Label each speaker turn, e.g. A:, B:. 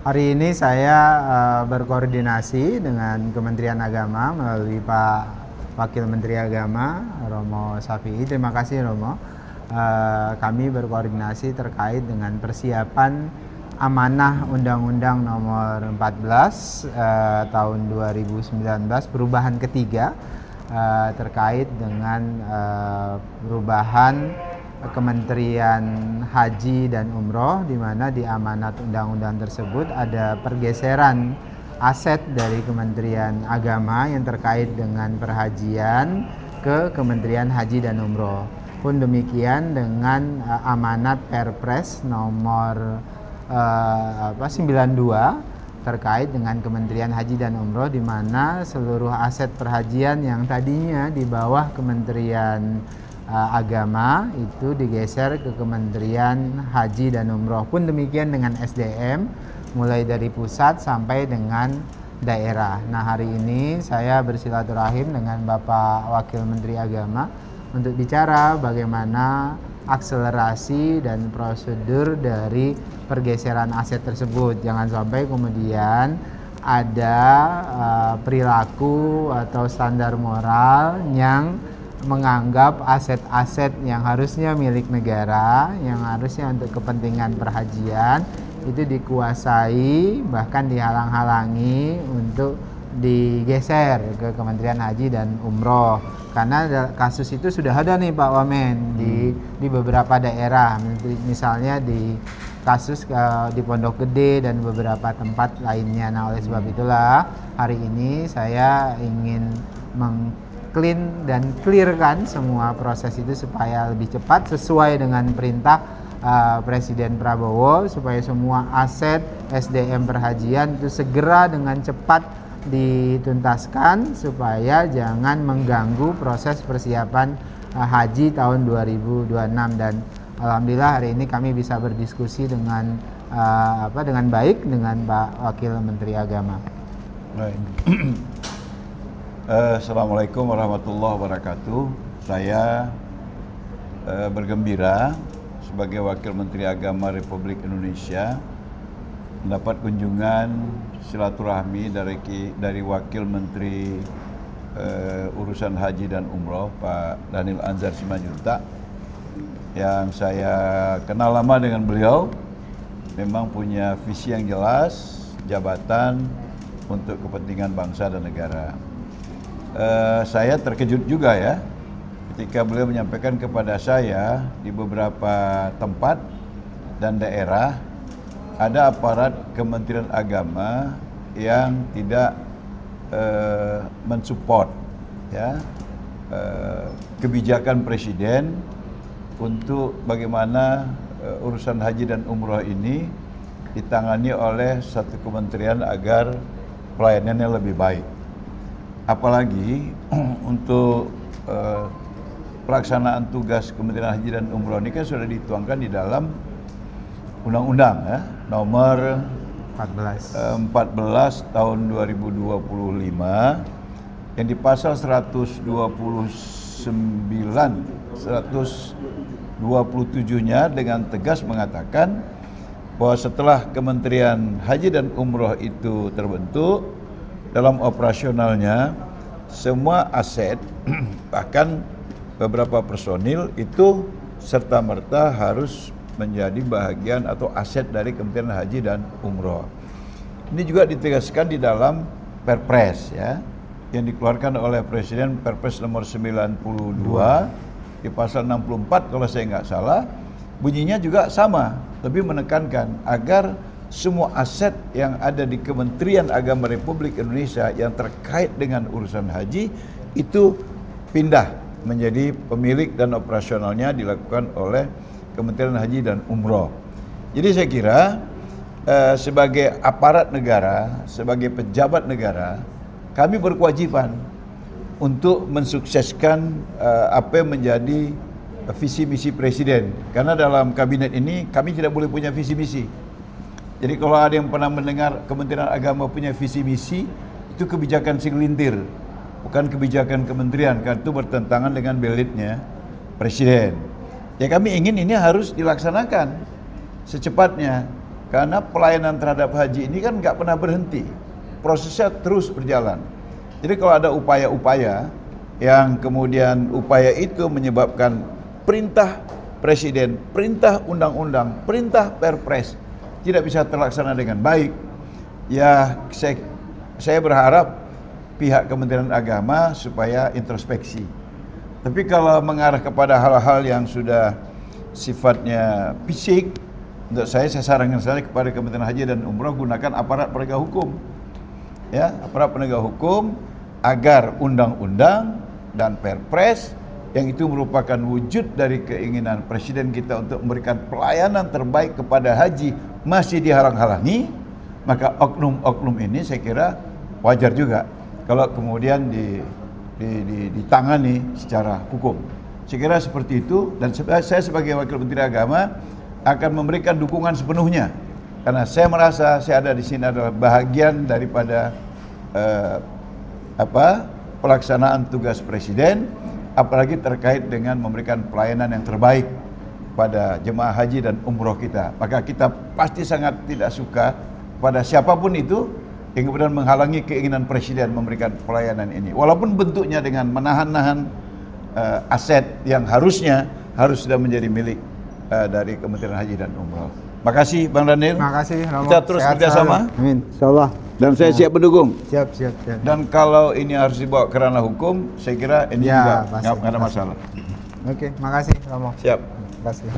A: Hari ini saya berkoordinasi dengan Kementerian Agama melalui Pak Wakil Menteri Agama Romo Syafi'i. Terima kasih Romo. Kami berkoordinasi terkait dengan persiapan amanah Undang-Undang Nomor 14 tahun 2019 perubahan ketiga terkait dengan perubahan Kementerian Haji dan Umroh, di mana di amanat undang-undang tersebut ada pergeseran aset dari Kementerian Agama yang terkait dengan perhajian ke Kementerian Haji dan Umroh. Pun demikian dengan amanat Perpres nomor 92 terkait dengan Kementerian Haji dan Umroh, di mana seluruh aset perhajian yang tadinya di bawah Kementerian Agama itu digeser ke Kementerian Haji dan Umroh. Pun demikian dengan SDM, mulai dari pusat sampai dengan daerah. Nah, hari ini saya bersilaturahim dengan Bapak Wakil Menteri Agama untuk bicara bagaimana akselerasi dan prosedur dari pergeseran aset tersebut. Jangan sampai kemudian ada perilaku atau standar moral yang menganggap aset-aset yang harusnya milik negara, yang harusnya untuk kepentingan perhajian, itu dikuasai bahkan dihalang-halangi untuk digeser ke Kementerian Haji dan Umroh. Karena kasus itu sudah ada nih Pak Wamen di beberapa daerah, misalnya di kasus di Pondok Gede dan beberapa tempat lainnya. Nah, oleh sebab itulah hari ini saya ingin clean dan clearkan semua proses itu supaya lebih cepat sesuai dengan perintah Presiden Prabowo, supaya semua aset SDM perhajian itu segera dengan cepat dituntaskan supaya jangan mengganggu proses persiapan haji tahun 2026. Dan alhamdulillah hari ini kami bisa berdiskusi dengan dengan baik dengan Pak Wakil Menteri Agama.
B: Baik. Assalamualaikum warahmatullahi wabarakatuh. Saya bergembira sebagai Wakil Menteri Agama Republik Indonesia mendapat kunjungan silaturahmi dari Wakil Menteri Urusan Haji dan Umroh Pak Dhanil Anzar Simanjuntak, yang saya kenal lama dengan beliau. Memang punya visi yang jelas, jabatan untuk kepentingan bangsa dan negara. Saya terkejut juga ya ketika beliau menyampaikan kepada saya di beberapa tempat dan daerah ada aparat Kementerian Agama yang tidak mensupport ya kebijakan Presiden untuk bagaimana urusan haji dan umroh ini ditangani oleh satu kementerian agar pelayanannya lebih baik. Apalagi untuk pelaksanaan tugas Kementerian Haji dan Umroh ini kan sudah dituangkan di dalam Undang-Undang ya, nomor 14 tahun 2025, yang di pasal 127-nya dengan tegas mengatakan bahwa setelah Kementerian Haji dan Umroh itu terbentuk, dalam operasionalnya semua aset bahkan beberapa personil itu serta-merta harus menjadi bahagian atau aset dari Kementerian Haji dan Umroh. Ini juga ditegaskan di dalam Perpres ya, yang dikeluarkan oleh Presiden, Perpres nomor 92 di pasal 64 kalau saya nggak salah. Bunyinya juga sama, lebih menekankan agar semua aset yang ada di Kementerian Agama Republik Indonesia yang terkait dengan urusan haji itu pindah menjadi pemilik dan operasionalnya dilakukan oleh Kementerian Haji dan Umroh. Jadi saya kira sebagai aparat negara, sebagai pejabat negara, kami berkewajiban untuk mensukseskan apa yang menjadi visi misi Presiden. Karena dalam kabinet ini kami tidak boleh punya visi misi. Jadi kalau ada yang pernah mendengar Kementerian Agama punya visi misi, itu kebijakan segelintir, bukan kebijakan kementerian, karena itu bertentangan dengan mandate-nya Presiden. Ya kami ingin ini harus dilaksanakan secepatnya, Karena pelayanan terhadap haji ini kan nggak pernah berhenti, prosesnya terus berjalan. Jadi kalau ada upaya-upaya yang kemudian upaya itu menyebabkan perintah presiden, perintah undang-undang, perintah perpres tidak bisa terlaksana dengan baik, ya saya berharap pihak Kementerian Agama supaya introspeksi. Tapi kalau mengarah kepada hal-hal yang sudah sifatnya fisik, untuk saya sarankan sekali kepada Kementerian Haji dan Umroh, gunakan aparat penegak hukum. Ya, aparat penegak hukum agar undang-undang dan perpres yang itu merupakan wujud dari keinginan presiden kita untuk memberikan pelayanan terbaik kepada haji masih dihalang-halangi, maka oknum-oknum ini saya kira wajar juga kalau kemudian ditangani secara hukum. Saya kira seperti itu, dan saya sebagai Wakil Menteri Agama akan memberikan dukungan sepenuhnya, karena saya merasa saya ada di sini adalah bahagian daripada pelaksanaan tugas presiden, apalagi terkait dengan memberikan pelayanan yang terbaik pada jemaah haji dan umroh kita. Maka kita pasti sangat tidak suka pada siapapun itu yang kemudian menghalangi keinginan presiden memberikan pelayanan ini, walaupun bentuknya dengan menahan-nahan aset yang harusnya sudah menjadi milik dari Kementerian Haji dan Umroh. Makasih Bang Daniel.
A: Makasih Romo.
B: Kita terus kerjasama.
A: Amin. Insyaallah.
B: Dan saya siap mendukung.
A: Siap.
B: Dan kalau ini harus dibawa ke ranah hukum, saya kira ini juga nggak ada masalah.
A: Oke, makasih Romo.
B: Siap.
A: Makasih.